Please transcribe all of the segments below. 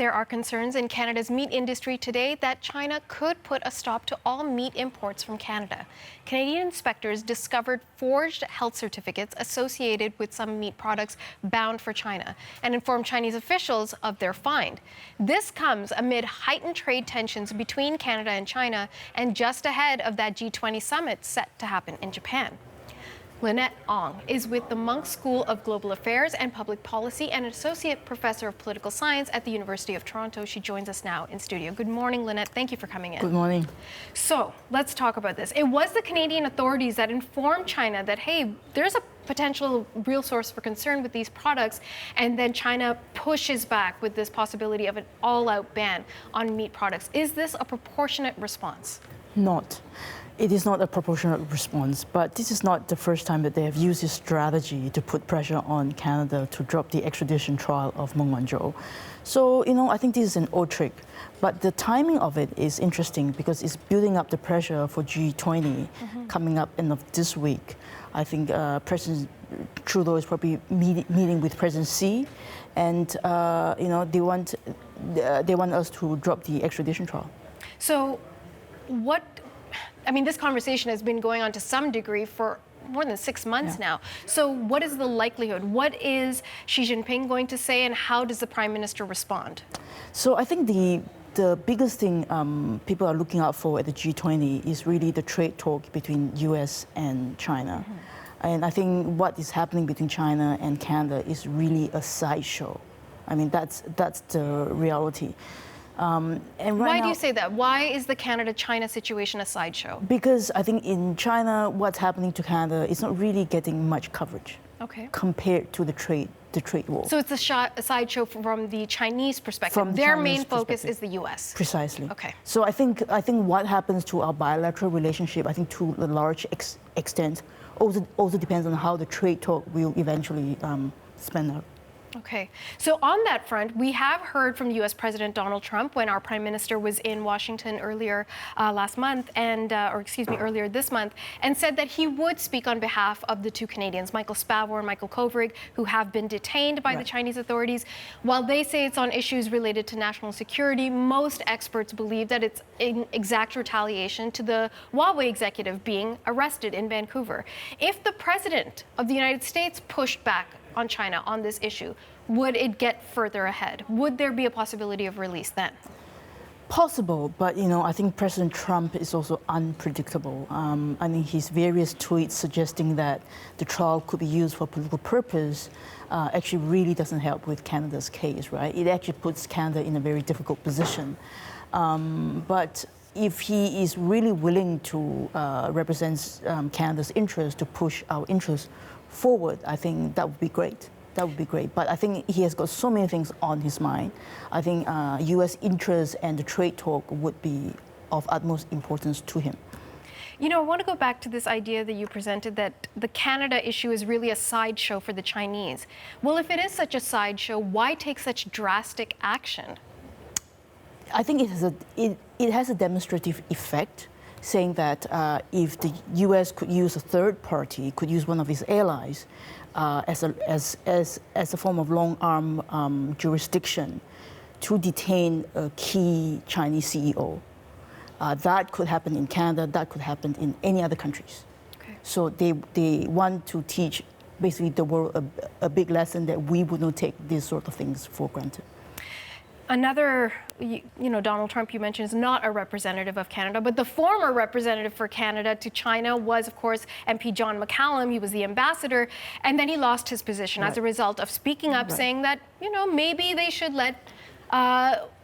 There are concerns in Canada's meat industry today that China could put a stop to all meat imports from Canada. Canadian inspectors discovered forged health certificates associated with some meat products bound for China and informed Chinese officials of their find. This comes amid heightened trade tensions between Canada and China and just ahead of that G20 summit set to happen in Japan. Lynette Ong is with the Munk School of Global Affairs and Public Policy and an Associate Professor of Political Science at the University of Toronto. She joins us now in studio. Good morning, Lynette. Thank you for coming in. Good morning. So let's talk about this. It was the Canadian authorities that informed China that, hey, there's a potential real source for concern with these products, and then China pushes back with this possibility of an all-out ban on meat products. Is this a proportionate response? Not. It is not a proportionate response, but this is not the first time that they have used this strategy to put pressure on Canada to drop the extradition trial of Munk. So, I think this is an old trick, but the timing of it is interesting because it's building up the pressure for G20 coming up end of this week. I think President Trudeau is probably meeting with President Xi, and they want us to drop the extradition trial. So, this conversation has been going on to some degree for more than 6 months now. So what is the likelihood? What is Xi Jinping going to say, and how does the Prime Minister respond? So I think the biggest thing people are looking out for at the G20 is really the trade talk between US and China. And I think what is happening between China and Canada is really a sideshow. That's the reality. Why do you say that? Why is the Canada-China situation a sideshow? Because I think in China, what's happening to Canada is not really getting much coverage compared to the trade war. So it's a sideshow from the Chinese perspective. Their main focus is the U.S. Precisely. Okay. So I think what happens to our bilateral relationship, I think to a large extent, also depends on how the trade talk will eventually span out. Okay. So on that front, we have heard from U.S. President Donald Trump when our Prime Minister was in Washington earlier earlier this month, and said that he would speak on behalf of the two Canadians, Michael Spavor and Michael Kovrig, who have been detained by the Chinese authorities. While they say it's on issues related to national security, most experts believe that it's in exact retaliation to the Huawei executive being arrested in Vancouver. If the President of the United States pushed back on China on this issue, would it get further ahead? Would there be a possibility of release then? Possible, but I think President Trump is also unpredictable. His various tweets suggesting that the trial could be used for political purpose actually really doesn't help with Canada's case, right? It actually puts Canada in a very difficult position. But if he is really willing to represent Canada's interest, to push our interests forward, I think that would be great. That would be great. But I think he has got so many things on his mind. I think U.S. interests and the trade talk would be of utmost importance to him. I want to go back to this idea that you presented that the Canada issue is really a sideshow for the Chinese. Well, if it is such a sideshow, why take such drastic action? I think it has a demonstrative effect, saying that if the U.S. could use a third party, could use one of its allies as a form of long-arm jurisdiction to detain a key Chinese CEO, that could happen in Canada, that could happen in any other countries. Okay. So they want to teach basically the world a big lesson that we would not take these sort of things for granted. Another, Donald Trump, you mentioned, is not a representative of Canada, but the former representative for Canada to China was, of course, MP John McCallum. He was the ambassador, and then he lost his position as a result of speaking up, saying that, maybe they should let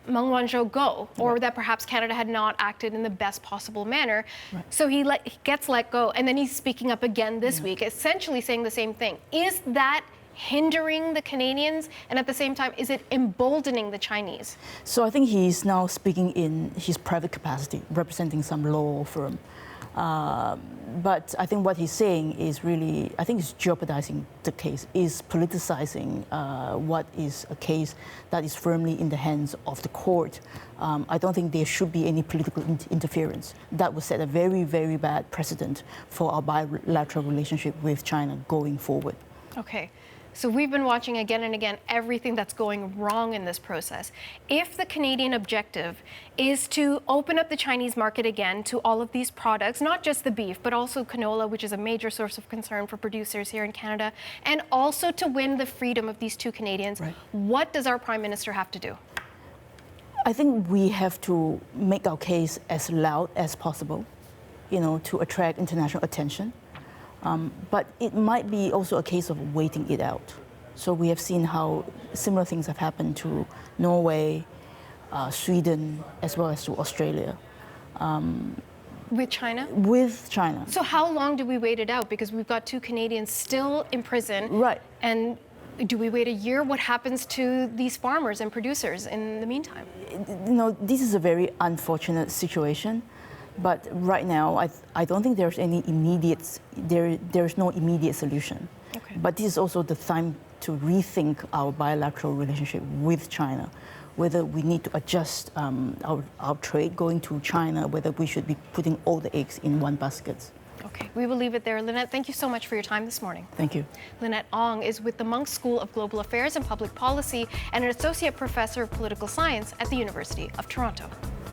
Munk go, or that perhaps Canada had not acted in the best possible manner. So he gets let go, and then he's speaking up again this week, essentially saying the same thing. Is that hindering the Canadians, and at the same time, is it emboldening the Chinese? So I think he's now speaking in his private capacity, representing some law firm. But I think what he's saying is really, I think it's jeopardizing the case, is politicizing what is a case that is firmly in the hands of the court. I don't think there should be any political interference. That would set a very, very bad precedent for our bilateral relationship with China going forward. Okay. So we've been watching again and again everything that's going wrong in this process. If the Canadian objective is to open up the Chinese market again to all of these products, not just the beef, but also canola, which is a major source of concern for producers here in Canada, and also to win the freedom of these two Canadians, what does our Prime Minister have to do? I think we have to make our case as loud as possible, to attract international attention. But it might be also a case of waiting it out. So we have seen how similar things have happened to Norway, Sweden, as well as to Australia. With China? With China. So how long do we wait it out? Because we've got two Canadians still in prison. Right. And do we wait a year? What happens to these farmers and producers in the meantime? This is a very unfortunate situation. But right now, I don't think there's any there's no immediate solution. Okay. But this is also the time to rethink our bilateral relationship with China, whether we need to adjust our trade going to China, whether we should be putting all the eggs in one basket. Okay, we will leave it there. Lynette, thank you so much for your time this morning. Thank you. Lynette Ong is with the Munk School of Global Affairs and Public Policy and an associate professor of political science at the University of Toronto.